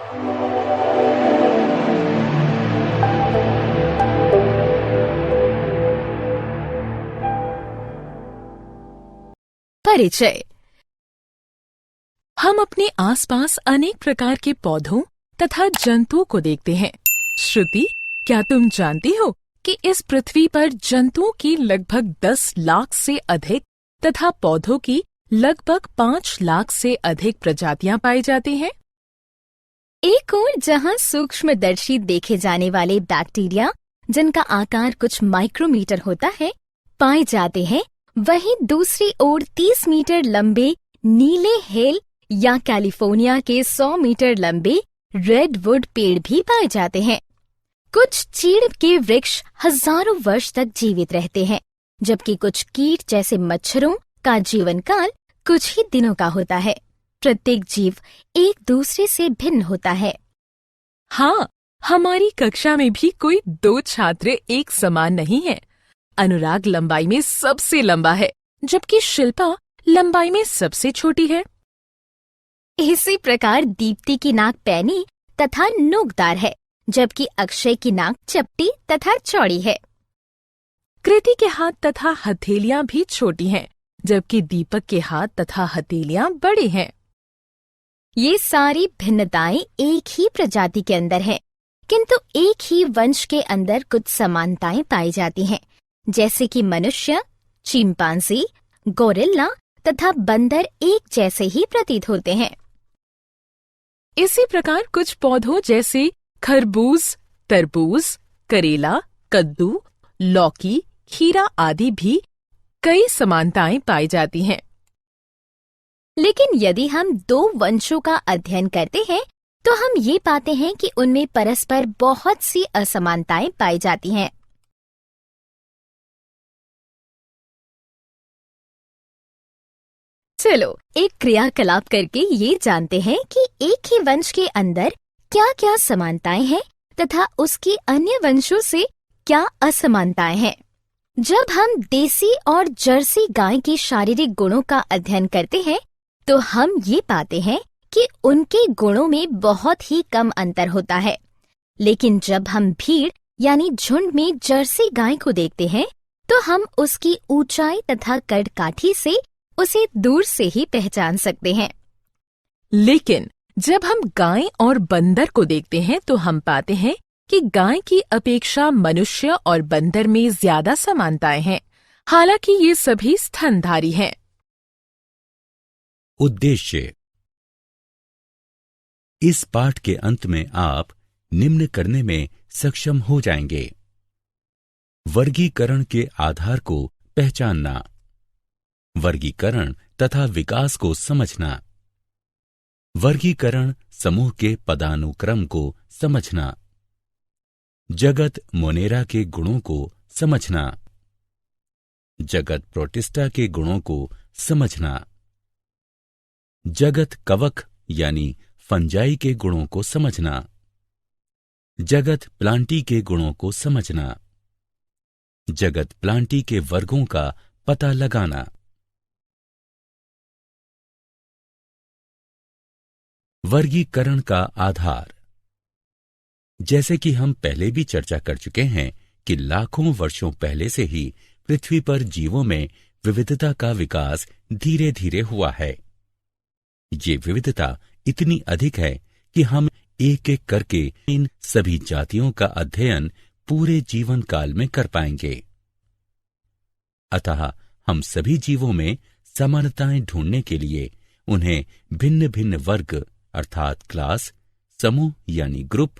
परिचय। हम अपने आसपास अनेक प्रकार के पौधों तथा जंतुओं को देखते हैं। श्रुति, क्या तुम जानती हो कि इस पृथ्वी पर जंतुओं की लगभग 10 लाख से अधिक तथा पौधों की लगभग 5 लाख से अधिक प्रजातियां पाई जाती हैं? एक ओर जहां सूक्ष्मदर्शी देखे जाने वाले बैक्टीरिया, जिनका आकार कुछ माइक्रोमीटर होता है, पाए जाते हैं, वहीं दूसरी ओर 30 मीटर लंबे नीले हेल या कैलिफोर्निया के 100 मीटर लंबे रेडवुड पेड़ भी पाए जाते हैं। कुछ चीड़ के वृक्ष हजारों वर्ष तक जीवित रहते हैं, जबकि कुछ कीट जैसे मच्छरों का जीवन काल कुछ ही दिनों का होता है। प्रत्येक जीव एक दूसरे से भिन्न होता है। हाँ, हमारी कक्षा में भी कोई 2 छात्र एक समान नहीं है। अनुराग लंबाई में सबसे लंबा है, जबकि शिल्पा लंबाई में सबसे छोटी है। इसी प्रकार दीप्ति की नाक पैनी तथा नोकदार है, जबकि अक्षय की नाक चपटी तथा चौड़ी है। कृति के हाथ तथा हथेलियां भी छोटी हैं, जबकि दीपक के हाथ तथा हथेलियां बड़े हैं। ये सारी भिन्नताएं एक ही प्रजाति के अंदर हैं, किंतु एक ही वंश के अंदर कुछ समानताएं पाई जाती हैं, जैसे कि मनुष्य, चिंपांजी, गोरिल्ला तथा बंदर एक जैसे ही प्रतीत होते हैं। इसी प्रकार कुछ पौधों जैसे खरबूज, तरबूज, करेला, कद्दू, लौकी, खीरा आदि भी कई समानताएं पाई जाती हैं। लेकिन यदि हम 2 वंशों का अध्ययन करते हैं, तो हम ये पाते हैं कि उनमें परस्पर बहुत सी असमानताएं पाई जाती हैं। चलो एक क्रियाकलाप करके ये जानते हैं कि एक ही वंश के अंदर क्या-क्या समानताएं हैं तथा उसकी अन्य वंशों से क्या असमानताएं हैं। जब हम देसी और जर्सी गाय के शारीरिक गुणों का अध्ययन करते हैं, तो हम ये पाते हैं कि उनके गुणों में बहुत ही कम अंतर होता है। लेकिन जब हम भीड़ यानी झुंड में जर्सी गाय को देखते हैं, तो हम उसकी ऊंचाई तथा कद-काठी से उसे दूर से ही पहचान सकते हैं। लेकिन जब हम गाय और बंदर को देखते हैं, तो हम पाते हैं कि गाय की अपेक्षा मनुष्य और बंदर में ज्यादा समानताएं हैं, हालांकि ये सभी स्तनधारी हैं। उद्देश्य। इस पाठ के अंत में आप निम्न करने में सक्षम हो जाएंगे: वर्गीकरण के आधार को पहचानना, वर्गीकरण तथा विकास को समझना, वर्गीकरण समूह के पदानुक्रम को समझना, जगत मोनेरा के गुणों को समझना, जगत प्रोटिस्टा के गुणों को समझना, जगत कवक यानी फंजाई के गुणों को समझना, जगत प्लांटी के गुणों को समझना, जगत प्लांटी के वर्गों का पता लगाना। वर्गीकरण का आधार। जैसे कि हम पहले भी चर्चा कर चुके हैं कि लाखों वर्षों पहले से ही पृथ्वी पर जीवों में विविधता का विकास धीरे धीरे हुआ है। ये विविधता इतनी अधिक है कि हम एक एक करके इन सभी जातियों का अध्ययन पूरे जीवन काल में कर पाएंगे। अतः हम सभी जीवों में समानताएं ढूंढने के लिए उन्हें भिन्न भिन्न वर्ग अर्थात क्लास, समूह यानी ग्रुप,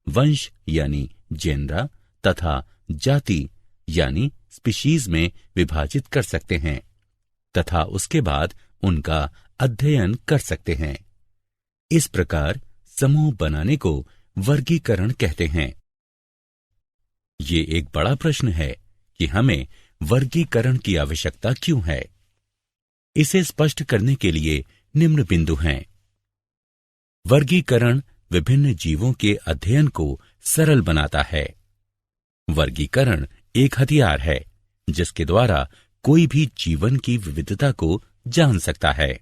वंश यानी जेनरा तथा जाति यानी स्पीशीज में विभाजित कर सकते हैं तथा उसके बाद उनका अध्ययन कर सकते हैं। इस प्रकार समूह बनाने को वर्गीकरण कहते हैं। ये एक बड़ा प्रश्न है कि हमें वर्गीकरण की आवश्यकता क्यों है। इसे स्पष्ट करने के लिए निम्न बिंदु हैं। वर्गीकरण विभिन्न जीवों के अध्ययन को सरल बनाता है। वर्गीकरण एक हथियार है जिसके द्वारा कोई भी जीवन की विविधता को जान सकता है।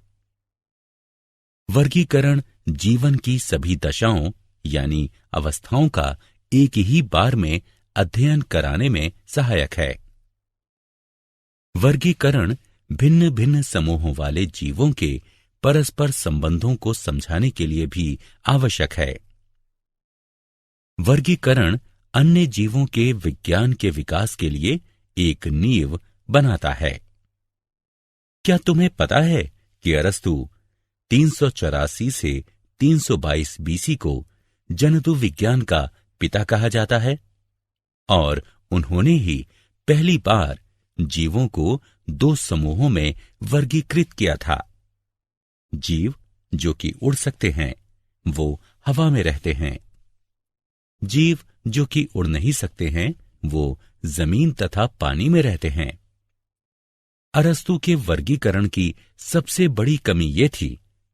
वर्गीकरण जीवन की सभी दशाओं यानी अवस्थाओं का एक ही बार में अध्ययन कराने में सहायक है। वर्गीकरण भिन्न भिन्न समूहों वाले जीवों के परस्पर संबंधों को समझाने के लिए भी आवश्यक है। वर्गीकरण अन्य जीवों के विज्ञान के विकास के लिए एक नींव बनाता है। क्या तुम्हें पता है कि अरस्तु 384 से 322 बीसी को जंतु विज्ञान का पिता कहा जाता है और उन्होंने ही पहली बार जीवों को दो समूहों में वर्गीकृत किया था। जीव जो कि उड़ सकते हैं वो हवा में रहते हैं, जीव जो कि उड़ नहीं सकते हैं वो जमीन तथा पानी में रहते हैं। अरस्तु के वर्गीकरण की सबसे बड़ी कमी ये थी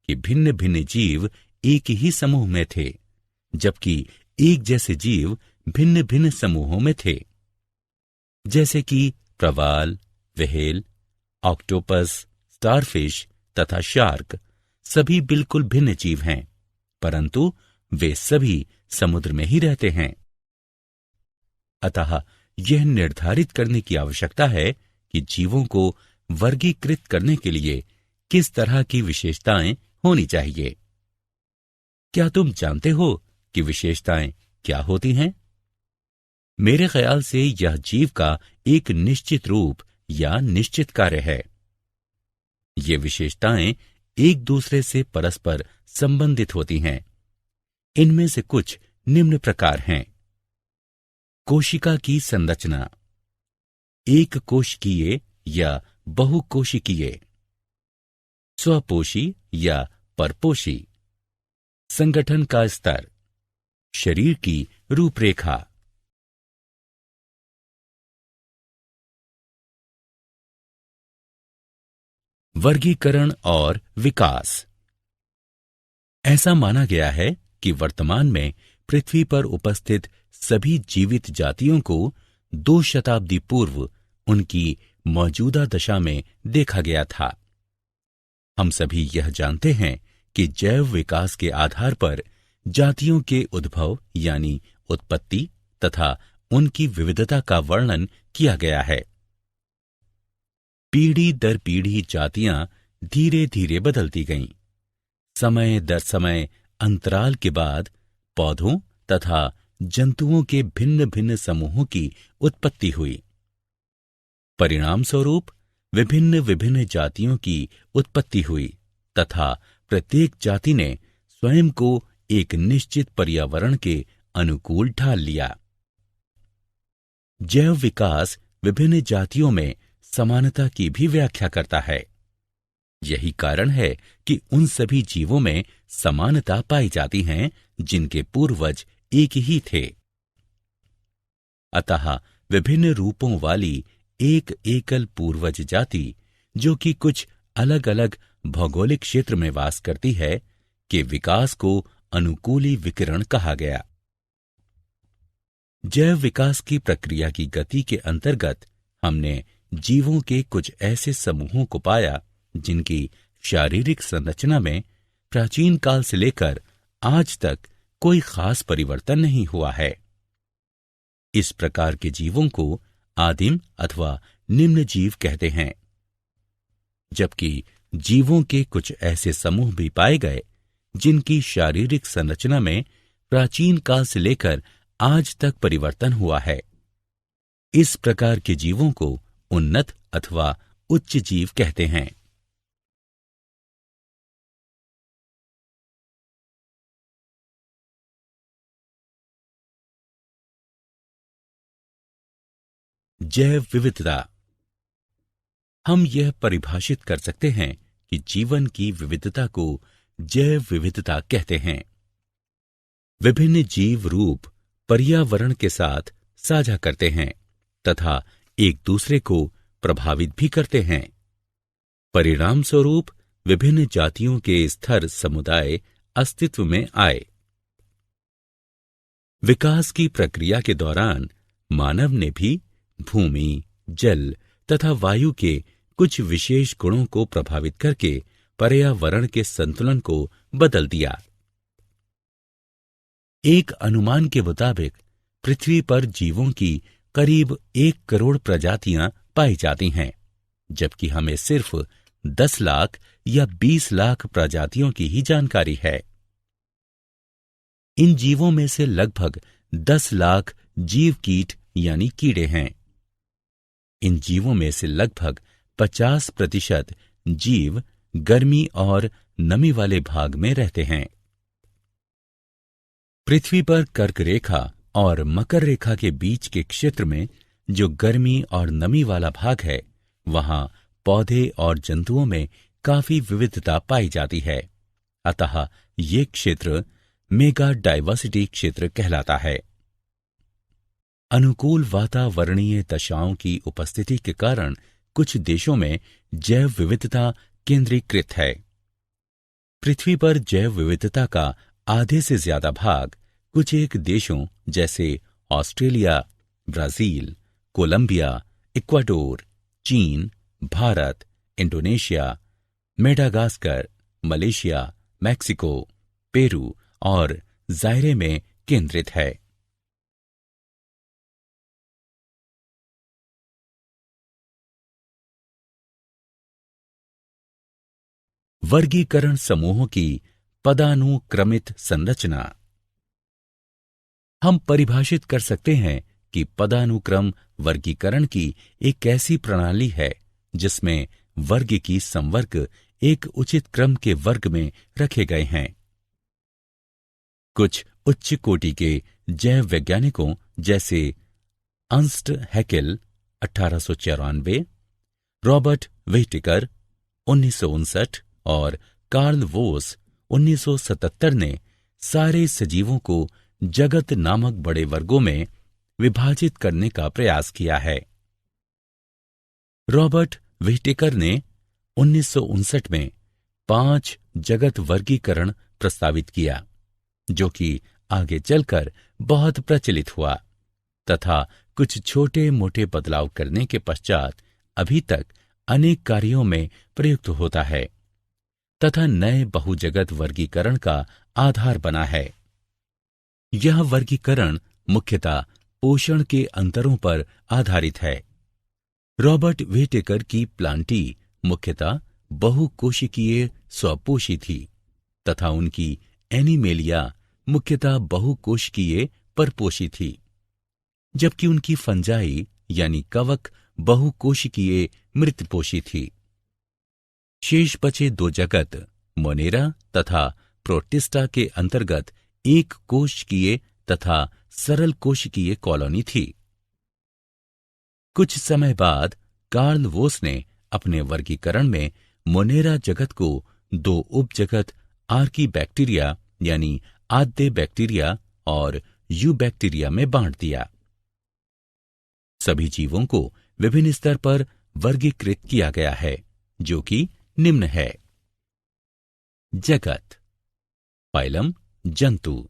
कि भिन्न भिन्न जीव एक ही समूह में थे, जबकि एक जैसे जीव भिन्न भिन्न समूहों में थे। जैसे कि प्रवाल, व्हेल, ऑक्टोपस, स्टारफिश तथा शार्क सभी बिल्कुल भिन्न जीव हैं, परंतु वे सभी समुद्र में ही रहते हैं। अतः यह निर्धारित करने की आवश्यकता है कि जीवों को वर्गीकृत करने के लिए किस तरह की विशेषताएं होनी चाहिए। क्या तुम जानते हो कि विशेषताएं क्या होती हैं? मेरे ख्याल से यह जीव का एक निश्चित रूप या निश्चित कार्य है। ये विशेषताएं एक दूसरे से परस्पर संबंधित होती हैं। इनमें से कुछ निम्न प्रकार हैं। कोशिका की संरचना, एक कोशिकीय या बहुकोशिकीय, स्वपोषी या परपोषी, संगठन का स्तर, शरीर की रूपरेखा। वर्गीकरण और विकास। ऐसा माना गया है कि वर्तमान में पृथ्वी पर उपस्थित सभी जीवित जातियों को 2 शताब्दी पूर्व उनकी मौजूदा दशा में देखा गया था। हम सभी यह जानते हैं कि जैव विकास के आधार पर जातियों के उद्भव यानी उत्पत्ति तथा उनकी विविधता का वर्णन किया गया है। पीढ़ी दर पीढ़ी जातियां धीरे धीरे बदलती गईं। समय दर समय अंतराल के बाद पौधों तथा जंतुओं के भिन्न भिन्न समूहों की उत्पत्ति हुई। परिणाम स्वरूप विभिन्न विभिन्न जातियों की उत्पत्ति हुई तथा प्रत्येक जाति ने स्वयं को एक निश्चित पर्यावरण के अनुकूल ढाल लिया। जैव विकास विभिन्न जातियों में समानता की भी व्याख्या करता है। यही कारण है कि उन सभी जीवों में समानता पाई जाती हैं जिनके पूर्वज एक ही थे। अतः विभिन्न रूपों वाली एक एकल पूर्वज जाति जो कि कुछ अलग अलग भौगोलिक क्षेत्र में वास करती है के विकास को अनुकूली विकिरण कहा गया। जैव विकास की प्रक्रिया की गति के अंतर्गत हमने जीवों के कुछ ऐसे समूहों को पाया जिनकी शारीरिक संरचना में प्राचीन काल से लेकर आज तक कोई खास परिवर्तन नहीं हुआ है। इस प्रकार के जीवों को आदिम अथवा निम्न जीव कहते हैं, जबकि जीवों के कुछ ऐसे समूह भी पाए गए जिनकी शारीरिक संरचना में प्राचीन काल से लेकर आज तक परिवर्तन हुआ है। इस प्रकार के जीवों को उन्नत अथवा उच्च जीव कहते हैं। जैव विविधता। हम यह परिभाषित कर सकते हैं कि जीवन की विविधता को जैव विविधता कहते हैं। विभिन्न जीव रूप पर्यावरण के साथ साझा करते हैं तथा एक दूसरे को प्रभावित भी करते हैं। परिणाम स्वरूप विभिन्न जातियों के स्तर समुदाय अस्तित्व में आए। विकास की प्रक्रिया के दौरान मानव ने भी भूमि, जल तथा वायु के कुछ विशेष गुणों को प्रभावित करके पर्यावरण के संतुलन को बदल दिया। एक अनुमान के मुताबिक पृथ्वी पर जीवों की करीब 1 करोड़ प्रजातियां पाई जाती हैं, जबकि हमें सिर्फ 10 लाख या 20 लाख प्रजातियों की ही जानकारी है। इन जीवों में से लगभग 10 लाख जीव कीट यानी कीड़े हैं। इन जीवों में से लगभग 50% जीव गर्मी और नमी वाले भाग में रहते हैं। पृथ्वी पर कर्क रेखा और मकर रेखा के बीच के क्षेत्र में जो गर्मी और नमी वाला भाग है, वहां पौधे और जंतुओं में काफी विविधता पाई जाती है। अतः ये क्षेत्र मेगा डाइवर्सिटी क्षेत्र कहलाता है। अनुकूल वातावरणीय दशाओं की उपस्थिति के कारण कुछ देशों में जैव विविधता केंद्रीकृत है। पृथ्वी पर जैव विविधता का आधे से ज्यादा भाग कुछ एक देशों जैसे ऑस्ट्रेलिया, ब्राजील, कोलंबिया, इक्वाडोर, चीन, Bharat, Indonesia, Madagascar, Malaysia, Mexico, Peru और जायरे में केंद्रित है। वर्गीकरण समूहों की पदानुक्रमित संरचना। हम परिभाषित कर सकते हैं कि पदानुक्रम वर्गीकरण की एक ऐसी प्रणाली है जिसमें वर्ग की संवर्ग एक उचित क्रम के वर्ग में रखे गए हैं। कुछ उच्च कोटि के जैव वैज्ञानिकों जैसे अर्नस्ट हैकेल 1894, रॉबर्ट व्हिटेकर 1959 और कार्ल वोस 1977 ने सारे सजीवों को जगत नामक बड़े वर्गों में विभाजित करने का प्रयास किया है। रॉबर्ट व्हिटेकर ने 1959 में 5 जगत वर्गीकरण प्रस्तावित किया, जो कि आगे चलकर बहुत प्रचलित हुआ तथा कुछ छोटे मोटे बदलाव करने के पश्चात अभी तक अनेक कार्यों में प्रयुक्त होता है तथा नए बहुजगत वर्गीकरण का आधार बना है। यह वर्गीकरण मुख्यतः पोषण के अंतरों पर आधारित है। रॉबर्ट व्हिटेकर की प्लांटी मुख्यतः बहुकोशिकीय स्वपोषी थी तथा उनकी एनिमेलिया मुख्यतः बहुकोशिकीय परपोषी थी, जबकि उनकी फंजाई यानी कवक बहुकोशिकीय मृतपोषी थी। शेष बचे 2 जगत मोनेरा तथा प्रोटिस्टा के अंतर्गत एक कोशिकीय तथा सरल कोशिकीय कॉलोनी थी। कुछ समय बाद कार्ल वोस ने अपने वर्गीकरण में मोनेरा जगत को 2 उपजगत आर्कीबैक्टीरिया यानी आद्य बैक्टीरिया और यूबैक्टीरिया में बांट दिया। सभी जीवों को विभिन्न स्तर पर वर्गीकृत किया गया है, जो कि निम्न है। जगत, फाइलम जंतु,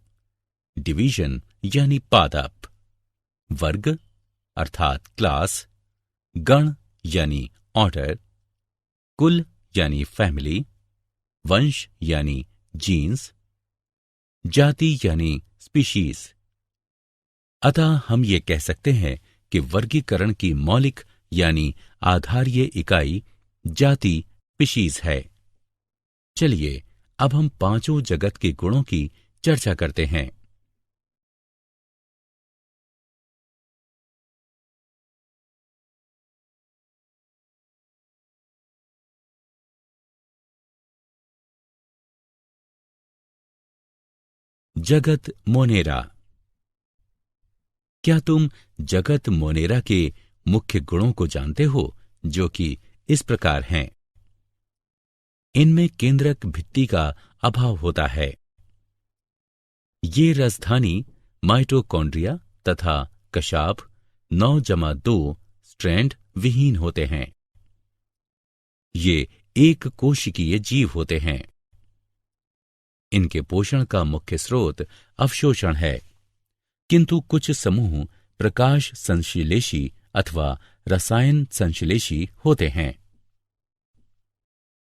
डिवीजन यानी पादप, वर्ग अर्थात क्लास, गण यानी ऑर्डर, कुल यानी फैमिली, वंश यानी जीन्स, जाति यानी स्पीशीज। अतः हम ये कह सकते हैं कि वर्गीकरण की मौलिक यानी आधारीय इकाई जाति स्पीशीज है। चलिए अब हम 5 जगत के गुणों की चर्चा करते हैं। जगत मोनेरा। क्या तुम जगत मोनेरा के मुख्य गुणों को जानते हो, जो कि इस प्रकार हैं? इनमें केंद्रक भित्ति का अभाव होता है। ये राजधानी माइटोकॉन्ड्रिया तथा कशाभ 9-2 स्ट्रैंड विहीन होते हैं। ये एक कोशिकीय जीव होते हैं। इनके पोषण का मुख्य स्रोत अवशोषण है, किंतु कुछ समूह प्रकाश संश्लेषी अथवा रसायन संश्लेषी होते हैं।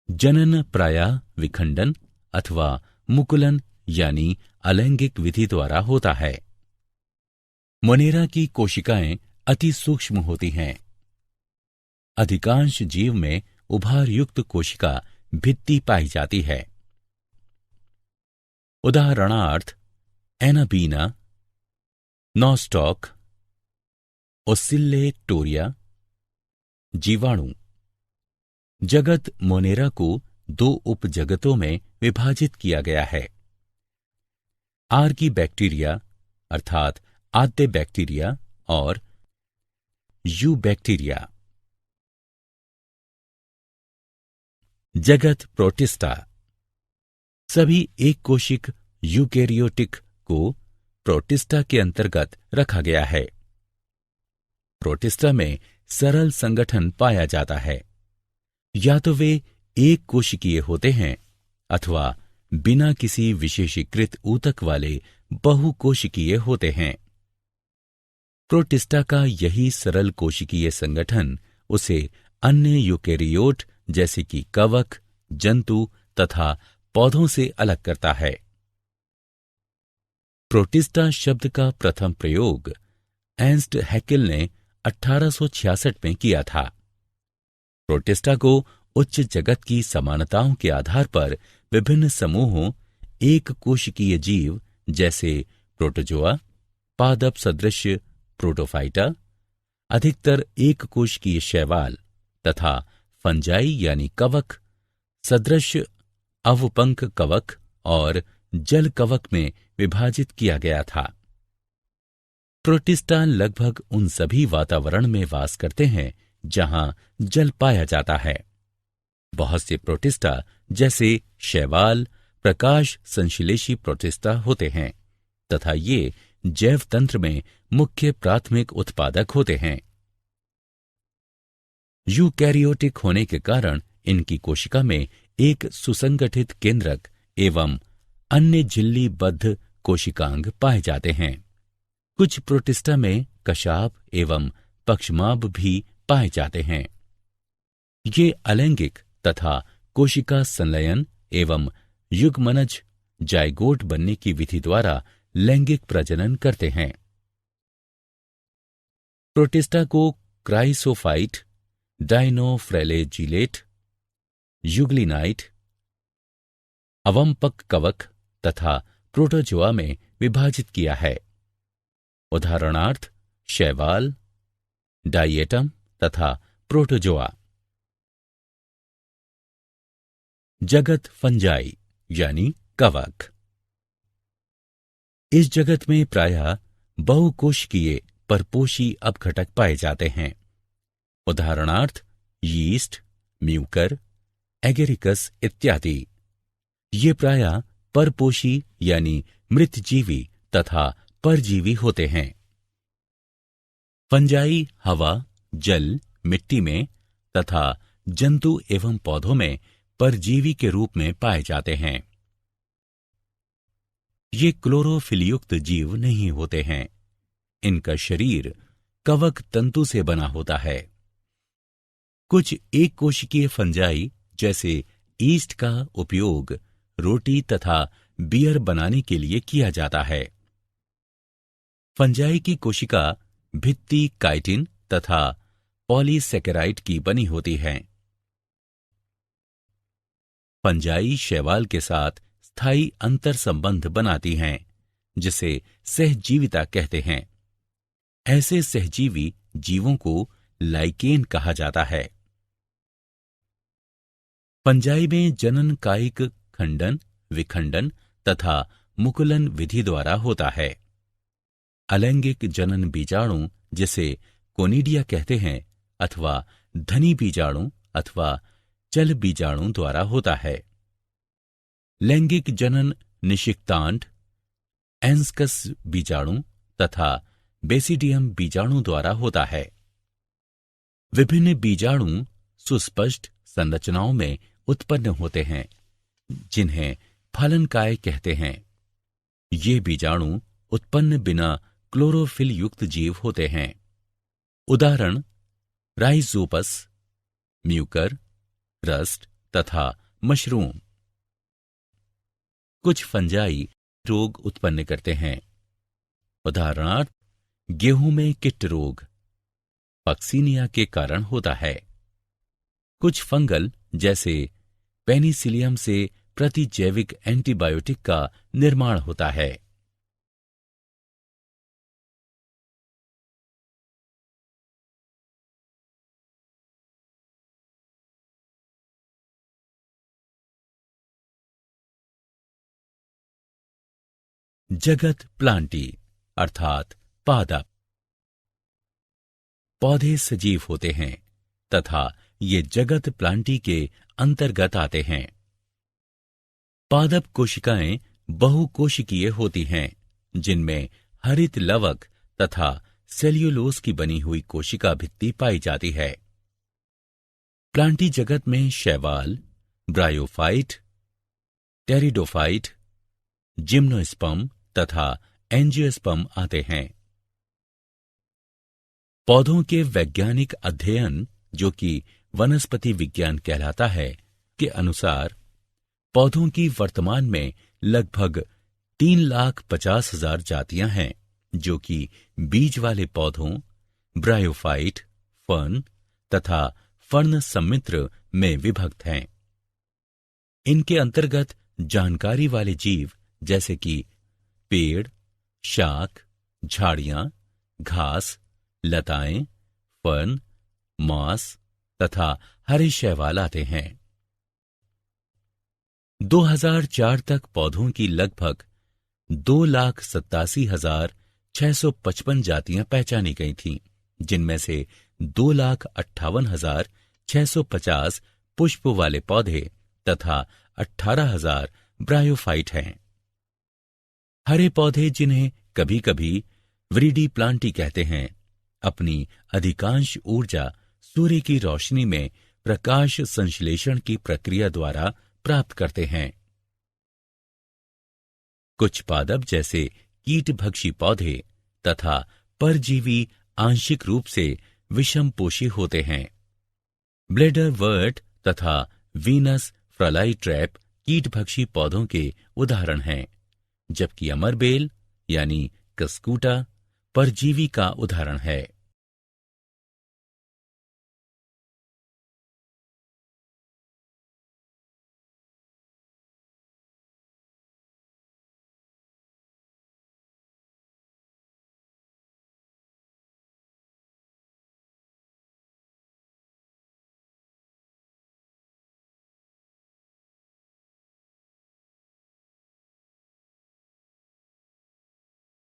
जनन प्रायः विखंडन अथवा मुकुलन यानी अलैंगिक विधि द्वारा होता है। मोनेरा की कोशिकाएं अति सूक्ष्म होती हैं। अधिकांश जीव में उभार युक्त कोशिका भित्ति पाई जाती है। उदाहरणार्थ एनाबीना, नॉस्टॉक, ओसिल्लेटोरिया, जीवाणु। जगत मोनेरा को 2 उपजगतों में विभाजित किया गया है। आर्की बैक्टीरिया अर्थात आद्य बैक्टीरिया और यू बैक्टीरिया। जगत प्रोटिस्टा। सभी एक कोशिक यूकेरियोटिक को प्रोटिस्टा के अंतर्गत रखा गया है। प्रोटिस्टा में सरल संगठन पाया जाता है। या तो वे एक कोशिकीय होते हैं अथवा बिना किसी विशेषीकृत ऊतक वाले बहुकोशिकीय होते हैं। प्रोटिस्टा का यही सरल कोशिकीय संगठन उसे अन्य यूकेरियोट जैसे कि कवक, जंतु तथा पौधों से अलग करता है। प्रोटिस्टा शब्द का प्रथम प्रयोग एर्नस्ट हैकेल ने 1866 में किया था। प्रोटिस्टा को उच्च जगत की समानताओं के आधार पर विभिन्न समूहों एक कोशिकीय जीव जैसे प्रोटोजोआ, पादप सदृश प्रोटोफाइटा, अधिकतर एक कोशिकीय शैवाल तथा फंजाई यानी कवक सदृश अवपंक कवक और जल कवक में विभाजित किया गया था। प्रोटिस्टा लगभग उन सभी वातावरण में वास करते हैं जहां जल पाया जाता है। बहुत से प्रोटिस्टा जैसे शैवाल प्रकाश संश्लेषी प्रोटिस्टा होते हैं तथा ये जैव तंत्र में मुख्य प्राथमिक उत्पादक होते हैं। यूकैरियोटिक होने के कारण इनकी कोशिका में एक सुसंगठित केंद्रक एवं अन्य झिल्लीबद्ध कोशिकांग पाए जाते हैं। कुछ प्रोटिस्टा में कशाप एवं पक्षमाभ भी पाए जाते हैं। ये अलैंगिक तथा कोशिका संलयन एवं युग्मनज जाइगोट बनने की विधि द्वारा लैंगिक प्रजनन करते हैं। प्रोटिस्टा को क्राइसोफाइट, डाइनोफ्रेलेजिलेट, युग्लिनाइट, अवंपक कवक तथा प्रोटोजोआ में विभाजित किया है। उदाहरणार्थ शैवाल, डाइएटम तथा प्रोटोजोआ। जगत फंजाई यानी कवक। इस जगत में प्रायः बहुकोशिकीय परपोषी अपघटक पाए जाते हैं। उदाहरणार्थ यीस्ट, म्यूकर, एगेरिकस इत्यादि। ये प्रायः परपोषी यानी मृतजीवी तथा परजीवी होते हैं। फंजाई हवा, जल, मिट्टी में तथा जंतु एवं पौधों में परजीवी के रूप में पाए जाते हैं। ये क्लोरोफिल युक्त जीव नहीं होते हैं। इनका शरीर कवक तंतु से बना होता है। कुछ एक कोशिकीय फंजाई जैसे ईस्ट का उपयोग रोटी तथा बियर बनाने के लिए किया जाता है। फंजाई की कोशिका भित्ति काइटिन तथा पॉलीसेकेराइड की बनी होती है। फंजाई शैवाल के साथ स्थायी अंतर संबंध बनाती हैं, जिसे सहजीविता कहते हैं। ऐसे सहजीवी जीवों को लाइकेन कहा जाता है। फंजाई में जनन कायिक खंडन, विखंडन तथा मुकुलन विधि द्वारा होता है। अलैंगिक जनन बीजाणु जिसे कोनिडिया कहते हैं अथवा धनी बीजाणु अथवा चल बीजाणु द्वारा होता है। लैंगिक जनन निषिक्तांड, एंस्कस बीजाणु तथा बेसिडियम बीजाणु द्वारा होता है। विभिन्न बीजाणु सुस्पष्ट संरचनाओं में उत्पन्न होते हैं, जिन्हें फलनकाय कहते हैं। ये बीजाणु उत्पन्न बिना क्लोरोफिल युक्त जीव होते हैं। उदाहरण राइजोपस, म्यूकर, रस्ट तथा मशरूम। कुछ फंजाई अनेक रोग उत्पन्न करते हैं। उदाहरणार्थ, गेहूं में किट रोग पक्सीनिया के कारण होता है। कुछ फंगल जैसे पेनिसिलियम से प्रतिजैविक एंटीबायोटिक का निर्माण होता है। जगत प्लांटी अर्थात पादप। पौधे सजीव होते हैं तथा ये जगत प्लांटी के अंतर्गत आते हैं। पादप कोशिकाएं बहुकोशिकीय होती हैं, जिनमें हरित लवक तथा सेल्यूलोज की बनी हुई कोशिका भित्ति पाई जाती है। प्लांटी जगत में शैवाल, ब्रायोफाइट, टेरिडोफाइट, जिम्नोस्पर्म तथा एंजियोस्पर्म आते हैं। पौधों के वैज्ञानिक अध्ययन, जो कि वनस्पति विज्ञान कहलाता है, के अनुसार पौधों की वर्तमान में लगभग 3,50,000 जातियां हैं, जो कि बीज वाले पौधों, ब्रायोफाइट, फर्न तथा फर्न सम्मिश्र में विभक्त हैं। इनके अंतर्गत जानकारी वाले जीव जैसे कि पेड़, शाक, झाड़ियां, घास, लताएं, फर्न, मॉस तथा हरे शैवाल आते हैं। 2004 तक पौधों की लगभग 2,87,655 जातियां पहचानी गई थीं, जिनमें से 2,58,650 पुष्प वाले पौधे तथा 18,000 ब्रायोफाइट हैं। हरे पौधे, जिन्हें कभी कभी व्रीडी प्लांटी कहते हैं, अपनी अधिकांश ऊर्जा सूर्य की रोशनी में प्रकाश संश्लेषण की प्रक्रिया द्वारा प्राप्त करते हैं। कुछ पादप जैसे कीटभक्षी पौधे तथा परजीवी आंशिक रूप से विषमपोषी होते हैं। ब्लेडर वर्ट तथा वीनस फ्लाई ट्रैप कीटभक्षी पौधों के उदाहरण हैं, जबकि अमरबेल यानी कस्कूटा परजीवी का उदाहरण है।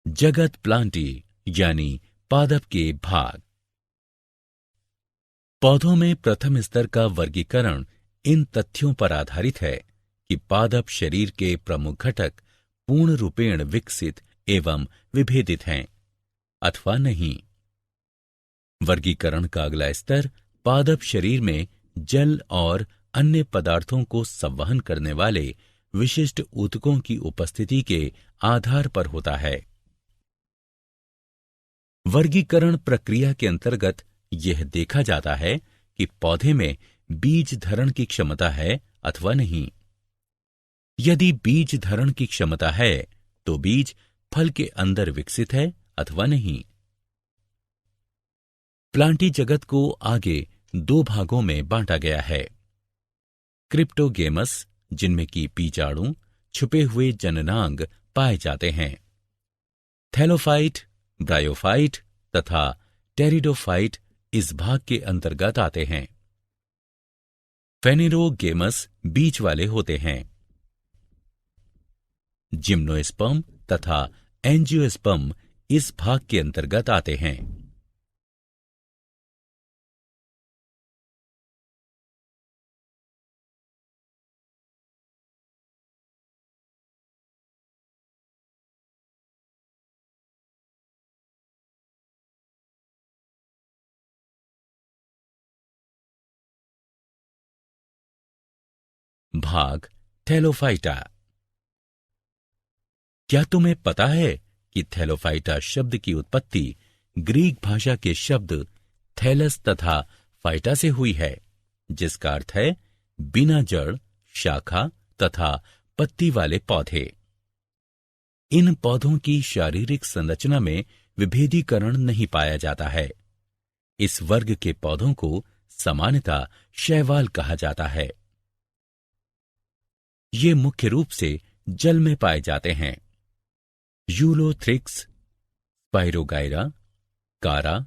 जगत प्लांटी यानी पादप के भाग। पौधों में प्रथम स्तर का वर्गीकरण इन तथ्यों पर आधारित है कि पादप शरीर के प्रमुख घटक पूर्ण रूपेण विकसित एवं विभेदित हैं अथवा नहीं। वर्गीकरण का अगला स्तर पादप शरीर में जल और अन्य पदार्थों को संवहन करने वाले विशिष्ट ऊतकों की उपस्थिति के आधार पर होता है। वर्गीकरण प्रक्रिया के अंतर्गत यह देखा जाता है कि पौधे में बीज धारण की क्षमता है अथवा नहीं। यदि बीज धारण की क्षमता है तो बीज फल के अंदर विकसित है अथवा नहीं। प्लांटी जगत को आगे दो भागों में बांटा गया है। क्रिप्टोगेमस, जिनमें कि बीजाणु, छुपे हुए जननांग पाए जाते हैं। थैलोफाइट, ब्रायोफाइट तथा टेरिडोफाइट इस भाग के अंतर्गत आते हैं। फेनेरोगेमस बीज वाले होते हैं। जिम्नोस्पर्म तथा एंजियोस्पर्म इस भाग के अंतर्गत आते हैं। भाग थैलोफाइटा। क्या तुम्हें पता है कि थैलोफाइटा शब्द की उत्पत्ति ग्रीक भाषा के शब्द थैलस तथा फाइटा से हुई है, जिसका अर्थ है बिना जड़, शाखा तथा पत्ती वाले पौधे। इन पौधों की शारीरिक संरचना में विभेदीकरण नहीं पाया जाता है। इस वर्ग के पौधों को सामान्यतः शैवाल कहा जाता है। ये मुख्य रूप से जल में पाए जाते हैं। यूलोथ्रिक्स, स्पाइरोगाइरा, कारा,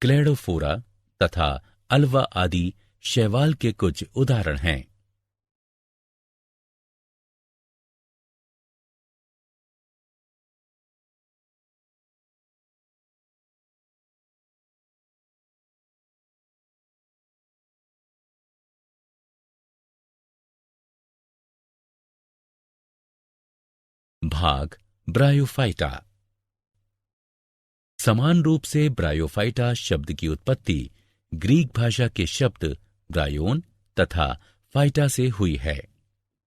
क्लेडोफोरा तथा अल्वा आदि शैवाल के कुछ उदाहरण हैं। भाग ब्रायोफाइटा। समान रूप से ब्रायोफाइटा शब्द की उत्पत्ति ग्रीक भाषा के शब्द ब्रायोन तथा फाइटा से हुई है,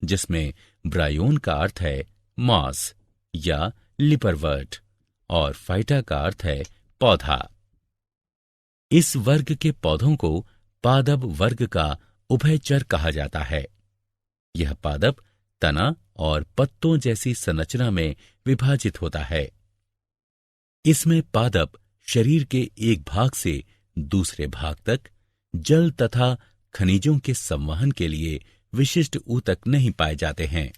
जिसमें ब्रायोन का अर्थ है मॉस या लिपरवर्ट और फाइटा का अर्थ है पौधा। इस वर्ग के पौधों को पादप वर्ग का उभयचर कहा जाता है। यह पादप तना और पत्तों जैसी संरचना में विभाजित होता है। इसमें पादप शरीर के एक भाग से दूसरे भाग तक जल तथा खनिजों के संवहन के लिए विशिष्ट ऊतक नहीं पाए जाते हैं।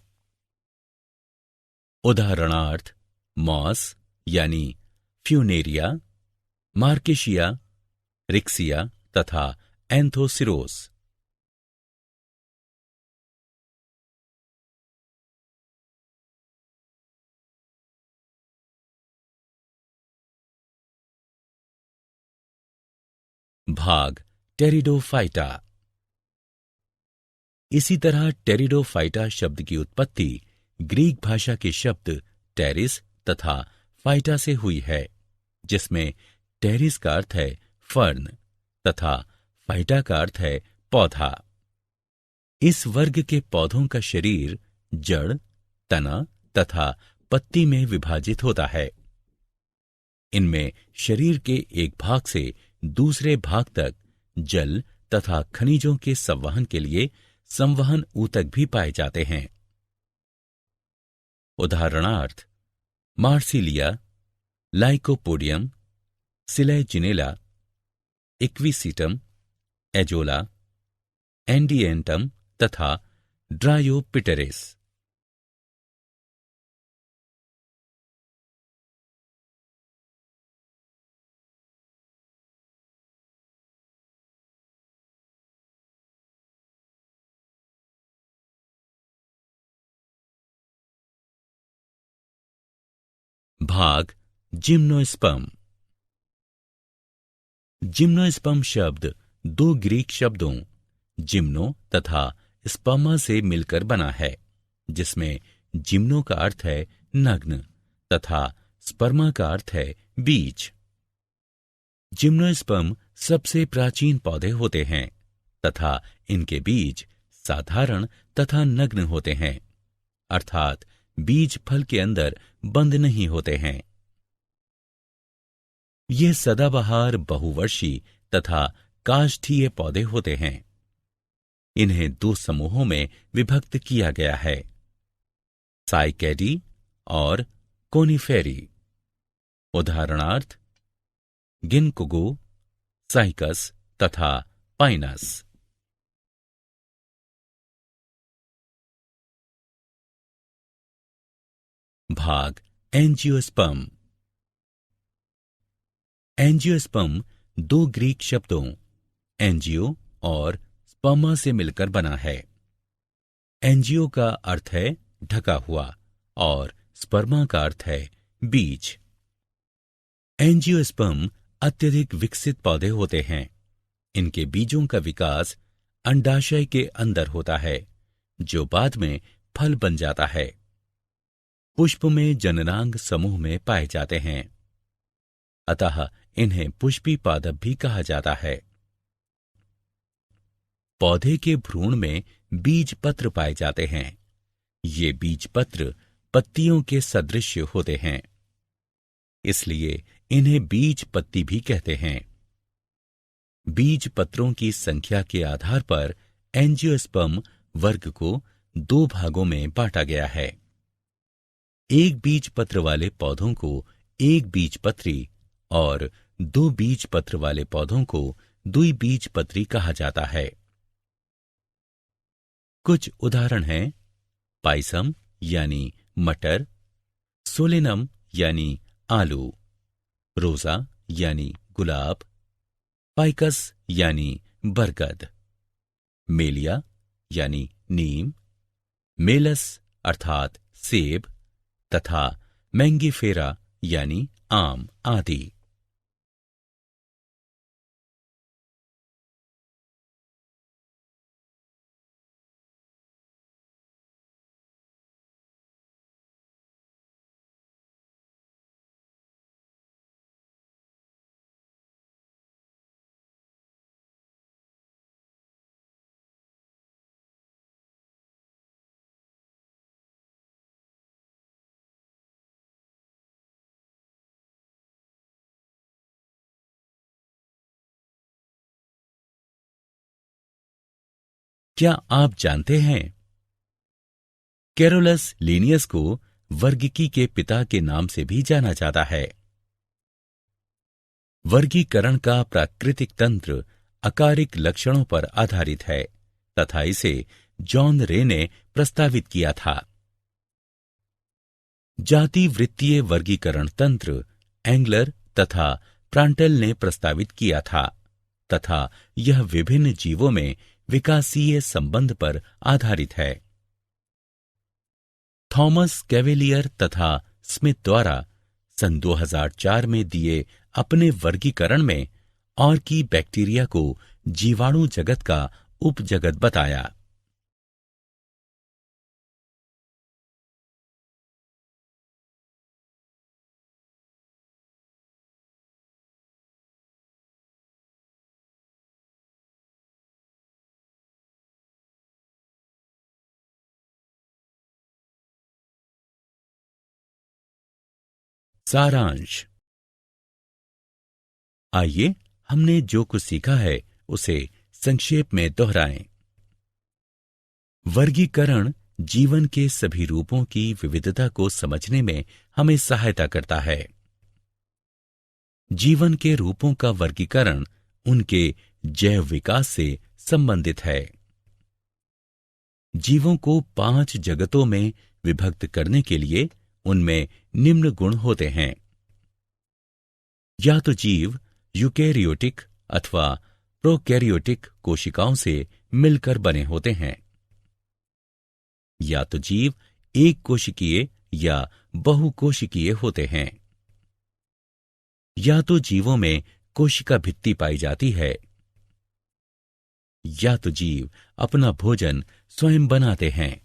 उदाहरणार्थ मॉस यानी फ्यूनेरिया, मार्केशिया, रिक्सिया तथा एंथोसिरोस। भाग टेरिडोफाइटा। इसी तरह टेरिडोफाइटा शब्द की उत्पत्ति ग्रीक भाषा के शब्द टेरिस तथा फाइटा से हुई है, जिसमें टेरिस का अर्थ है फर्न तथा फाइटा का अर्थ है पौधा। इस वर्ग के पौधों का शरीर जड़, तना तथा पत्ती में विभाजित होता है। इनमें शरीर के एक भाग से दूसरे भाग तक जल तथा खनिजों के संवहन के लिए संवहन ऊतक भी पाए जाते हैं। उदाहरणार्थ Marsilea, Lycopodium, Selaginella, Equisetum, Azolla, Adiantum तथा ड्रायोपिटेरेस। भाग जिम्नोस्पर्म। जिम्नोस्पर्म शब्द दो ग्रीक शब्दों जिम्नो तथा स्पर्मा से मिलकर बना है, जिसमें जिम्नो का अर्थ है नग्न तथा स्पर्मा का अर्थ है बीज। जिम्नोस्पर्म सबसे प्राचीन पौधे होते हैं तथा इनके बीज साधारण तथा नग्न होते हैं, अर्थात बीज फल के अंदर बंद नहीं होते हैं। ये सदाबहार, बहुवर्षी तथा काष्ठीय पौधे होते हैं। इन्हें दो समूहों में विभक्त किया गया है, साइकेडी और कोनिफेरी। उदाहरणार्थ गिनकोगो, साइकस तथा पाइनस। भाग एंजियोस्पर्म। एंजियोस्पर्म दो ग्रीक शब्दों एंजियो और स्पर्मा से मिलकर बना है। एंजियो का अर्थ है ढका हुआ और स्पर्मा का अर्थ है बीज। एंजियोस्पर्म अत्यधिक विकसित पौधे होते हैं। इनके बीजों का विकास अंडाशय के अंदर होता है, जो बाद में फल बन जाता है। पुष्प में जननांग समूह में पाए जाते हैं, अतः इन्हें पुष्पी पादप भी कहा जाता है। पौधे के भ्रूण में बीज पत्र पाए जाते हैं। ये बीज पत्र पत्तियों के सदृश होते हैं, इसलिए इन्हें बीज पत्ती भी कहते हैं। बीज पत्रों की संख्या के आधार पर एंजियोस्पर्म वर्ग को दो भागों में बांटा गया है। एक बीज पत्र वाले पौधों को एक बीजपत्री और दो बीज पत्र वाले पौधों को द्विबीजपत्री कहा जाता है। कुछ उदाहरण हैं पाइसम यानी मटर, सोलेनम यानी आलू, रोजा यानी गुलाब, पाइकस यानी बरगद, मेलिया यानी नीम, मेलस अर्थात सेब तथा मैंगीफेरा यानी आम आदि। क्या आप जानते हैं कैरोलस लीनियस को वर्गीकी के पिता के नाम से भी जाना जाता है। वर्गीकरण का प्राकृतिक तंत्र अकारिक लक्षणों पर आधारित है तथा इसे जॉन रे ने प्रस्तावित किया था। जाति वृत्तीय वर्गीकरण तंत्र एंगलर तथा प्रांटल ने प्रस्तावित किया था तथा यह विभिन्न जीवों में विकासीय संबंध पर आधारित है। थॉमस कैवेलियर तथा स्मिथ द्वारा सन 2004 में दिए अपने वर्गीकरण में ऑर्की बैक्टीरिया को जीवाणु जगत का उपजगत बताया। सारांश। आइए हमने जो कुछ सीखा है उसे संक्षेप में दोहराएं। वर्गीकरण जीवन के सभी रूपों की विविधता को समझने में हमें सहायता करता है। जीवन के रूपों का वर्गीकरण उनके जैव विकास से संबंधित है। जीवों को 5 जगतों में विभक्त करने के लिए उनमें निम्न गुण होते हैं। या तो जीव यूकेरियोटिक अथवा प्रोकैरियोटिक कोशिकाओं से मिलकर बने होते हैं, या तो जीव एक कोशिकीय या बहुकोशिकीय होते हैं, या तो जीवों में कोशिका भित्ति पाई जाती है, या तो जीव अपना भोजन स्वयं बनाते हैं।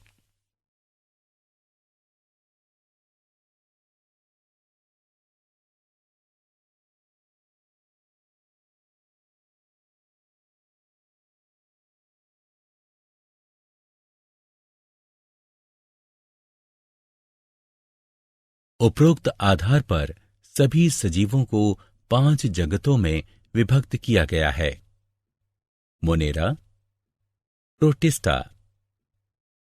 उपरोक्त आधार पर सभी सजीवों को 5 जगतों में विभक्त किया गया है। मोनेरा, प्रोटिस्टा,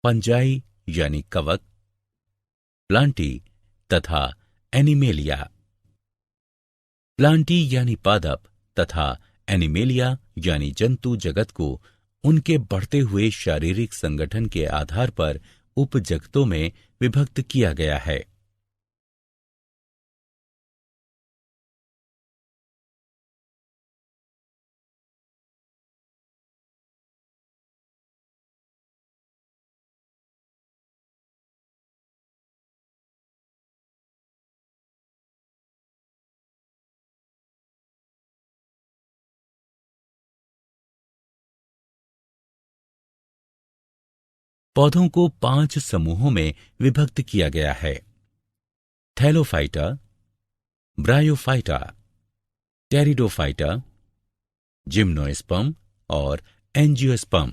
पंजाई यानी कवक, प्लांटी तथा एनिमेलिया। प्लांटी यानी पादप तथा एनिमेलिया यानी जंतु जगत को उनके बढ़ते हुए शारीरिक संगठन के आधार पर उपजगतों में विभक्त किया गया है। पौधों को 5 समूहों में विभक्त किया गया है। थैलोफाइटा, ब्रायोफाइटा, टेरिडोफाइटा, जिम्नोस्पर्म और एंजियोस्पर्म।